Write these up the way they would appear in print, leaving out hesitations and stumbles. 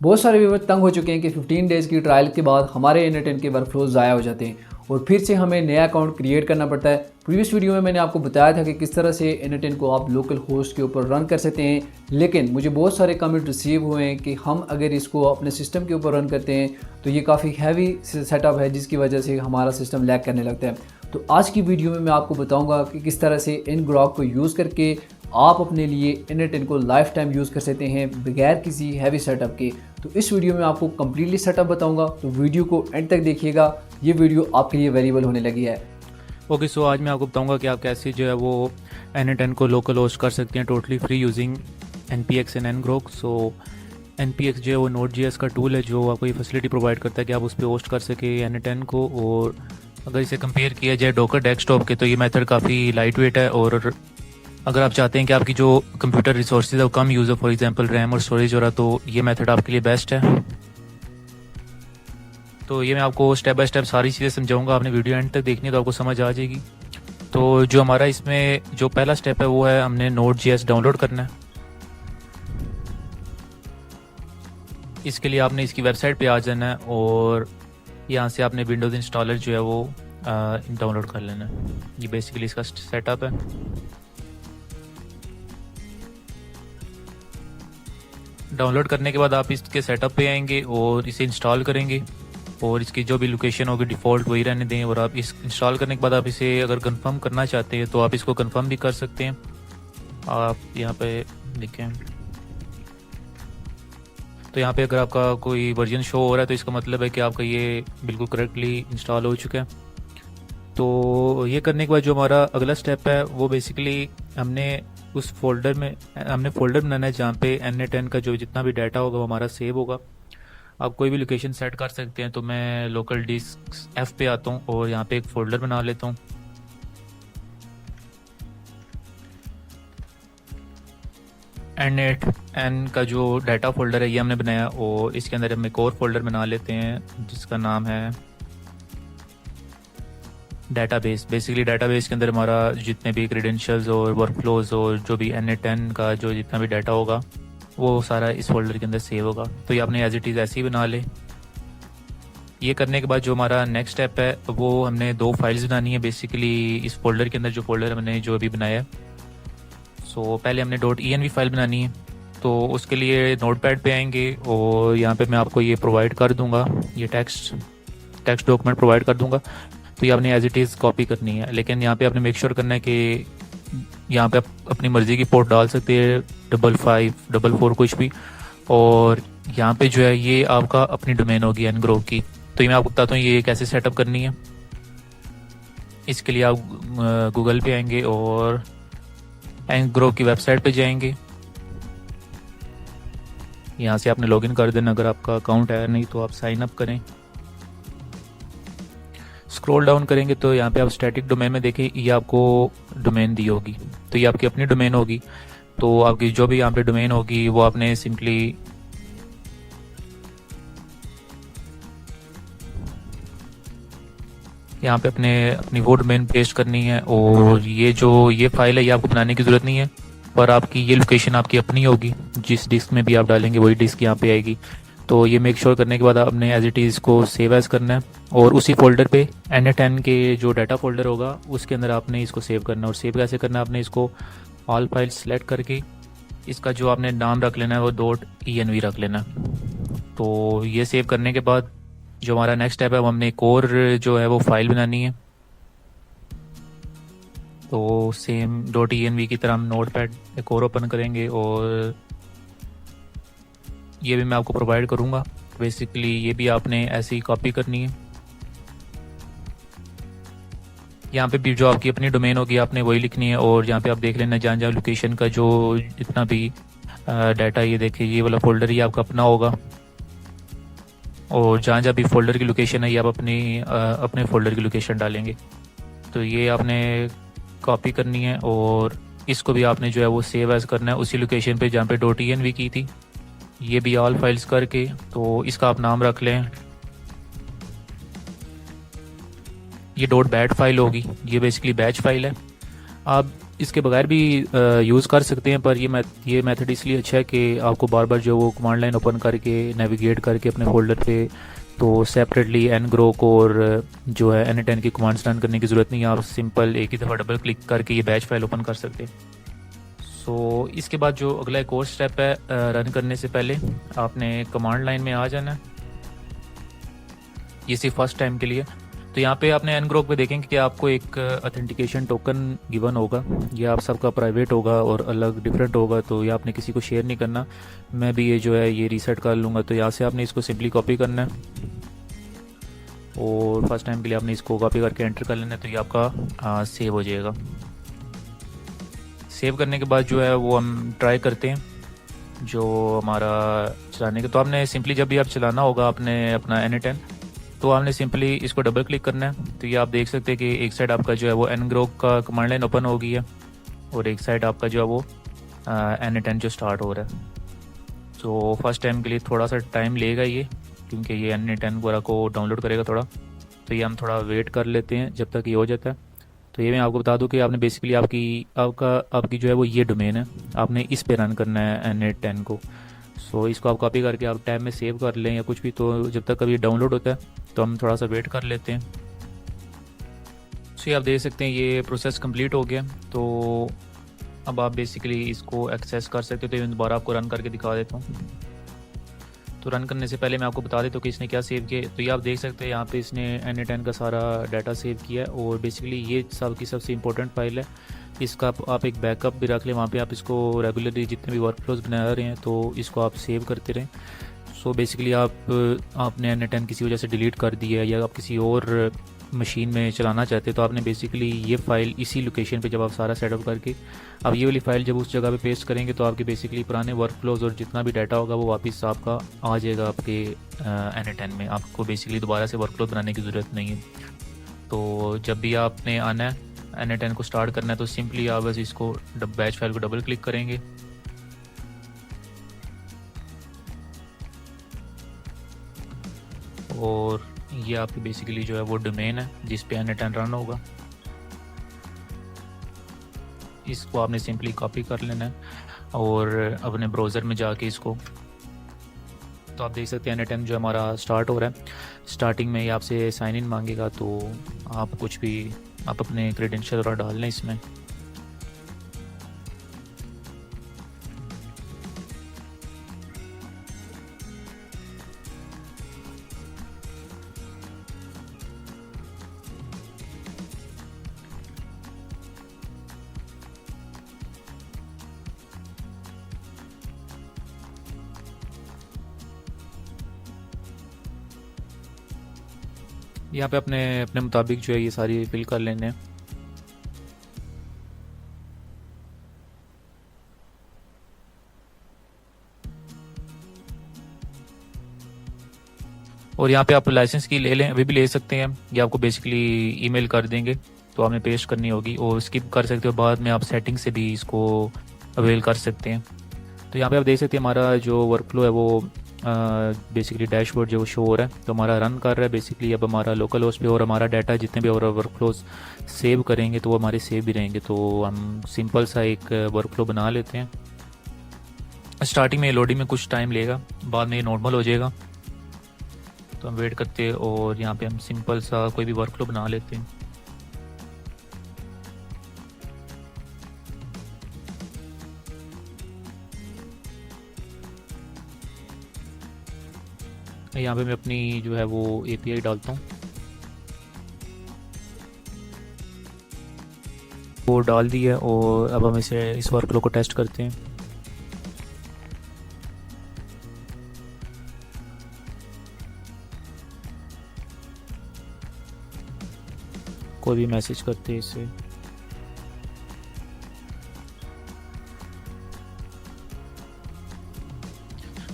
बहुत सारे व्यूवर तंग हो चुके हैं कि 15 डेज़ की ट्रायल के बाद हमारे N10 के वर्कफ्लोज ज़ाया हो जाते हैं और फिर से हमें नया अकाउंट क्रिएट करना पड़ता है। प्रीवियस वीडियो में मैंने आपको बताया था कि किस तरह से N10 को आप लोकल होस्ट के ऊपर रन कर सकते हैं, लेकिन मुझे बहुत सारे कमेंट रिसीव हुए हैं कि हम अगर इसको अपने सिस्टम के ऊपर रन करते हैं तो ये काफ़ी हैवी सेटअप है, जिसकी वजह से हमारा सिस्टम लैग करने लगता है। तो आज की वीडियो में मैं आपको बताऊंगा कि किस तरह से इन ग्रॉक को यूज़ करके आप अपने लिए N10 को लाइफ टाइम यूज़ कर सकते हैं बगैर किसी हैवी सेटअप के। तो इस वीडियो में आपको कम्प्लीटली सेटअप बताऊंगा, तो वीडियो को एंड तक देखिएगा। ये वीडियो आपके लिए वेरिएबल होने लगी है। ओके सो आज मैं आपको बताऊंगा कि आप कैसे जो है वो N10 को लोकल होस्ट कर सकते हैं totally free using NPX and ngrok। So NPX जो है वो Node.js का टूल है जो आपको ये फैसिलिटी प्रोवाइड करता है कि आप उस पर होस्ट कर सके N10 को। और अगर इसे कंपेयर किया जाए डोकर डेस्कटॉप के तो ये मेथड काफ़ी लाइट वेट है। और अगर आप चाहते हैं कि आपकी जो कंप्यूटर रिसोर्सेज है वो कम यूज़ हो, फॉर एग्जांपल रैम और स्टोरेज हो रहा, तो ये मेथड आपके लिए बेस्ट है। तो ये मैं आपको स्टेप बाय स्टेप सारी चीज़ें समझाऊंगा, आपने वीडियो एंड तक देखनी है तो आपको समझ आ जाएगी। तो जो हमारा इसमें जो पहला स्टेप है वो है हमने Node.js डाउनलोड करना है। इसके लिए आपने इसकी वेबसाइट पे आ जाना है और यहाँ से आपने विंडोज़ इंस्टॉलर जो है वो डाउनलोड कर लेना है। ये बेसिकली इसका सेटअप है। डाउनलोड करने के बाद आप इसके सेटअप पे आएंगे और इसे इंस्टॉल करेंगे और इसकी जो भी लोकेशन होगी डिफ़ॉल्ट वही रहने दें। और आप इस इंस्टॉल करने के बाद आप इसे अगर कंफर्म करना चाहते हैं तो आप इसको कंफर्म भी कर सकते हैं। आप यहाँ पे देखें तो यहाँ पे अगर आपका कोई वर्जन शो हो रहा है तो इसका मतलब है कि आपका ये बिल्कुल करेक्टली इंस्टॉल हो चुका है। तो ये करने के बाद जो हमारा अगला स्टेप है वो बेसिकली उस फोल्डर में हमने फोल्डर बनाना है जहाँ पे N10 का जो जितना भी डाटा होगा वो हमारा सेव होगा। आप कोई भी लोकेशन सेट कर सकते हैं। तो मैं लोकल डिस्क F पे आता हूँ और यहाँ पे एक फ़ोल्डर बना लेता हूँ। N8N का जो डाटा फोल्डर है ये हमने बनाया और इसके अंदर हम एक और फोल्डर बना लेते हैं जिसका नाम है डाटाबेस। बेसिकली डाटाबेस के अंदर हमारा जितने भी क्रेडेंशियल्स और वर्कफ्लोज और जो भी N8N का जो जितना भी डाटा होगा वो सारा इस फोल्डर के अंदर सेव होगा। तो ये आपने एज इट इज़ ऐसे ही बना ले। ये करने के बाद जो हमारा नेक्स्ट स्टेप है वो हमने दो फाइल्स बनानी है बेसिकली इस फोल्डर के अंदर, जो फोल्डर हमने जो अभी बनाया है। सो पहले हमने .env फाइल बनानी है। तो उसके लिए नोटपैड पे आएंगे और यहाँ पे मैं आपको ये प्रोवाइड कर दूँगा, ये टेक्स्ट डॉक्यूमेंट प्रोवाइड कर दूँगा। तो ये आपने एज इट इज़ कॉपी करनी है, लेकिन यहाँ पे आपने मेक श्योर करना है कि यहाँ पे आप अपनी मर्ज़ी की पोर्ट डाल सकते हैं, 55, 44 कुछ भी। और यहाँ पे जो है ये आपका अपनी डोमेन होगी ngrok की। तो ये मैं आपको बताता हूँ ये कैसे सेटअप करनी है। इसके लिए आप गूगल पे आएंगे और ngrok की वेबसाइट पे जाएंगे। यहाँ से आपने लॉगिन कर देना अगर आपका अकाउंट है, नहीं तो आप साइन अप करें। स्क्रॉल डाउन करेंगे तो यहाँ पे आप स्टैटिक डोमेन में देखें, ये आपको डोमेन दी होगी। तो ये आपकी अपनी डोमेन होगी। तो आपकी जो भी यहाँ पे डोमेन होगी वो आपने सिंपली यहाँ पे अपनी वो डोमेन पेस्ट करनी है। और ये फाइल है ये आपको बनाने की ज़रूरत नहीं है, पर आपकी ये लोकेशन आपकी अपनी होगी। जिस डिस्क में भी आप डालेंगे वही डिस्क यहाँ पे आएगी। तो ये मेक श्योर करने के बाद आपने एज इट इज़ को सेव एज करना है और उसी फोल्डर पे N10 के जो डाटा फोल्डर होगा उसके अंदर आपने इसको सेव करना है। और सेव कैसे करना है, आपने इसको ऑल फाइल सेलेक्ट करके इसका जो आपने नाम रख लेना है वो .env रख लेना है। तो ये सेव करने के बाद जो हमारा नेक्स्ट स्टेप है वो हमने एक और जो है वो फाइल बनानी है। तो सेम .env की तरह हम नोटपैड एक और ओपन करेंगे और ये भी मैं आपको प्रोवाइड करूँगा। बेसिकली ये भी आपने ऐसे ही कॉपी करनी है। यहाँ पे भी जो आपकी अपनी डोमेन होगी आपने वही लिखनी है। और यहाँ पे आप देख लेना जहाँ जहाँ लोकेशन का जो जितना भी डाटा, ये देखिए ये वाला फोल्डर ही आपका अपना होगा। और जहाँ जहाँ भी फोल्डर की लोकेशन है ये आप अपने फोल्डर की लोकेशन डालेंगे। तो ये आपने कॉपी करनी है और इसको भी आपने जो है वो सेव एज करना है उसी लोकेशन पे जहाँ पे .env की थी। ये भी ऑल फाइल्स करके तो इसका आप नाम रख लें, ये .bat फाइल होगी। ये बेसिकली बैच फाइल है। अब इसके बगैर भी यूज़ कर सकते हैं, पर ये मेथड इसलिए अच्छा है कि आपको बार बार जो वो कमांड लाइन ओपन करके नेविगेट करके अपने फोल्डर पे तो सेपरेटली ngrok और जो है n10 की कमांड्स रन करने की ज़रूरत नहीं है। आप सिंपल एक ही दफ़ा डबल क्लिक करके ये बैच फाइल ओपन कर सकते हैं। सो इसके बाद जो अगला एक और स्टेप है, रन करने से पहले आपने कमांड लाइन में आ जाना है, ये सिर्फ फर्स्ट टाइम के लिए। तो यहाँ पे आपने ngrok पे देखेंगे कि आपको एक ऑथेंटिकेशन टोकन गिवन होगा, ये आप सबका प्राइवेट होगा और अलग डिफरेंट होगा, तो ये आपने किसी को शेयर नहीं करना। मैं भी ये जो है ये रीसेट कर लूँगा, तो यहाँ से आपने इसको सिंपली कॉपी करना है और फर्स्ट टाइम के लिए आपने इसको कॉपी करके एंटर कर लेना है, तो ये आपका सेव हो जाएगा। सेव करने के बाद जो है वो हम ट्राई करते हैं जो हमारा चलाने का। तो आपने सिंपली जब भी आप चलाना होगा आपने अपना n10, तो आपने सिंपली इसको डबल क्लिक करना है। तो ये आप देख सकते हैं कि एक साइड आपका जो है वो ngrok का कमांड लाइन ओपन हो गई है और एक साइड आपका जो है वो n10 जो स्टार्ट हो रहा है। तो फर्स्ट टाइम के लिए थोड़ा सा टाइम लेगा ये, क्योंकि ये n10 वगैरह को डाउनलोड करेगा थोड़ा, तो ये हम थोड़ा वेट कर लेते हैं जब तक ये हो जाता है। तो ये मैं आपको बता दूं कि आपने बेसिकली आपकी जो है वो ये डोमेन है, आपने इस पे रन करना है n10 को। सो इसको आप कॉपी करके आप टैब में सेव कर लें या कुछ भी, तो जब तक अभी डाउनलोड होता है तो हम थोड़ा सा वेट कर लेते हैं। सो ये आप देख सकते हैं ये प्रोसेस कंप्लीट हो गया। तो अब आप बेसिकली इसको एक्सेस कर सकते हो। तो ये दोबारा आपको रन करके दिखा देता हूँ। तो रन करने से पहले मैं आपको बता देता हूँ कि इसने क्या सेव किया। तो ये आप देख सकते हैं यहाँ पे इसने n10 का सारा डाटा सेव किया है और बेसिकली ये सबसे इम्पोर्टेंट फाइल है। इसका आप एक बैकअप भी रख लें, वहाँ पे आप इसको रेगुलरली जितने भी वर्क फ्लोज बना रहे हैं तो इसको आप सेव करते रहें। सो बेसिकली आपने n10 किसी वजह से डिलीट कर दिया है या आप किसी और मशीन में चलाना चाहते हैं, तो आपने बेसिकली ये फ़ाइल इसी लोकेशन पे जब आप सारा सेटअप करके अब ये वाली फ़ाइल जब उस जगह पे पेस्ट करेंगे तो आपके बेसिकली पुराने वर्क फ्लोज और जितना भी डाटा होगा वो वापस आपका आ जाएगा आपके n10 में। आपको बेसिकली दोबारा से वर्क फ्लोज बनाने की ज़रूरत नहीं है। तो जब भी आपने आना है n10 को स्टार्ट करना है तो सिंपली आप बस इसको बैच फाइल को डबल क्लिक करेंगे और ये आपकी बेसिकली जो है वो डोमेन है जिस पे n10 रन होगा। इसको आपने सिंपली कॉपी कर लेना है और अपने ब्राउज़र में जाके इसको, तो आप देख सकते हैं n10 जो हमारा स्टार्ट हो रहा है। स्टार्टिंग में ये आपसे साइन इन मांगेगा, तो आप कुछ भी आप अपने क्रेडेंशियल और डाल लें इसमें। यहाँ पे अपने अपने मुताबिक जो है ये सारी फिल कर लेने हैं। और यहाँ पे आप लाइसेंस की ले लें, अभी भी ले सकते हैं, ये आपको बेसिकली ईमेल कर देंगे तो आपने पेस्ट करनी होगी और स्किप कर सकते हो, बाद में आप सेटिंग से भी इसको अवेल कर सकते हैं। तो यहाँ पे आप देख सकते हैं हमारा जो वर्क फ्लो है वो बेसिकली डैशबोर्ड जो शो हो रहा है, तो हमारा रन कर रहा है बेसिकली अब हमारा लोकल होस्ट पे, और हमारा डाटा जितने भी और वर्क फ्लोज सेव करेंगे तो वो हमारे सेव भी रहेंगे। तो हम सिंपल सा एक वर्क फ्लो बना लेते हैं। स्टार्टिंग में लोडिंग में कुछ टाइम लेगा, बाद में ये नॉर्मल हो जाएगा, तो हम वेट करते हैं और यहाँ पे हम सिंपल सा कोई भी वर्क फ्लो बना लेते हैं। यहाँ पे मैं अपनी जो है वो API डालता हूँ, वो डाल दी है और अब हम इस वर्क फ्लो को टेस्ट करते हैं। कोई भी मैसेज करते हैं इससे,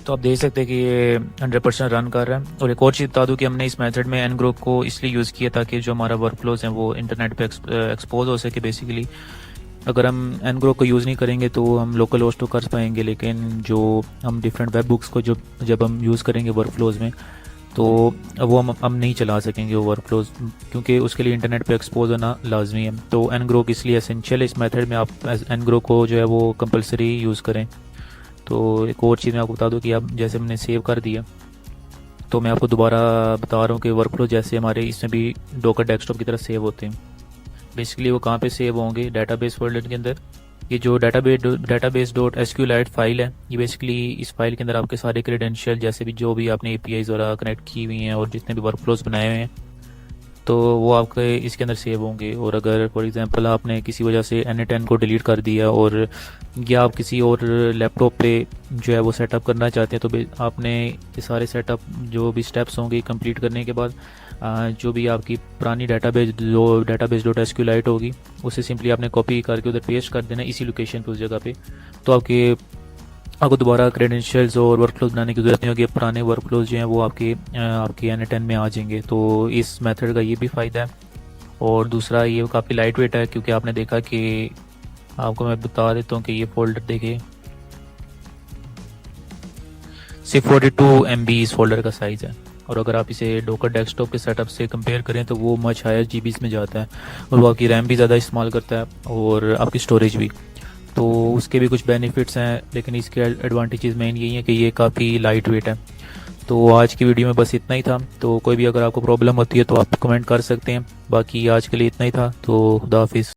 तो आप देख सकते हैं कि ये 100% रन कर रहा है। और एक और चीज़ बता दूं कि हमने इस मेथड में ngrok को इसलिए यूज़ किया ताकि जो हमारा वर्क फ्लोज हैं वो इंटरनेट पे एक्सपोज हो सके। बेसिकली अगर हम ngrok को यूज़ नहीं करेंगे तो हम लोकल होस्ट तो कर पाएंगे, लेकिन जो हम डिफरेंट वेब बुक्स को जब हम यूज़ करेंगे वर्क फ्लोज में तो अब वो हम नहीं चला सकेंगे वो वर्कफ्लोज, क्योंकि उसके लिए इंटरनेट पे एक्सपोज होना लाजमी है। तो ngrok इसलिए एसेंशियल है। इस मेथड में आप ngrok को जो है वो कंपलसरी यूज़ करें। तो एक और चीज़ मैं आपको बता दूं कि आप जैसे हमने सेव कर दिया, तो मैं आपको दोबारा बता रहा हूँ कि वर्कफ्लो जैसे हमारे इसमें भी डॉकर डेस्कटॉप की तरह सेव होते हैं। बेसिकली वो कहाँ पे सेव होंगे, डाटाबेस फोल्डर के अंदर। ये जो डाटाबेस डॉट एसक्यूएलाइट फाइल है, ये बेसिकली इस फाइल के अंदर आपके सारे क्रेडेंशियल जैसे भी जो भी आपने एपीआईज वगैरह कनेक्ट की हुई हैं और जितने भी वर्कफ्लोज बनाए हुए हैं, तो वो आपके इसके अंदर सेव होंगे। और अगर फॉर एग्जांपल आपने किसी वजह से n10 को डिलीट कर दिया और या आप किसी और लैपटॉप पे जो है वो सेटअप करना चाहते हैं, तो आपने ये सारे सेटअप जो भी स्टेप्स होंगे कंप्लीट करने के बाद जो भी आपकी पुरानी डाटाबेस डॉट एसक्यूएलाइट होगी, उसे सिंपली आपने कॉपी करके उधर पेस्ट कर देना इसी लोकेशन पे, उस जगह पे। तो आपको दोबारा क्रेडेंशियल्स और वर्कफ्लोज बनाने की जरूरत नहीं होगी। पुराने वर्कफ्लोज जो हैं वो आपके n10 में आ जाएंगे। तो इस मेथड का ये भी फ़ायदा है। और दूसरा, ये काफ़ी लाइट वेट है, क्योंकि आपने देखा कि आपको मैं बता देता हूँ कि ये फोल्डर देखिए, सिर्फ 42 MB इस फोल्डर का साइज़ है। और अगर आप इसे डॉकर डेस्कटॉप के सेटअप से कंपेयर करें तो वो मच हायर जीबीज़ में जाता है, और वो आपकी रैम भी ज़्यादा इस्तेमाल करता है और आपकी स्टोरेज भी। तो उसके भी कुछ बेनिफिट्स हैं, लेकिन इसके एडवांटेजेस मेन यही है कि ये काफ़ी लाइट वेट है। तो आज की वीडियो में बस इतना ही था। तो कोई भी अगर आपको प्रॉब्लम होती है तो आप कमेंट कर सकते हैं। बाकी आज के लिए इतना ही था। तो खुदा हाफिज़।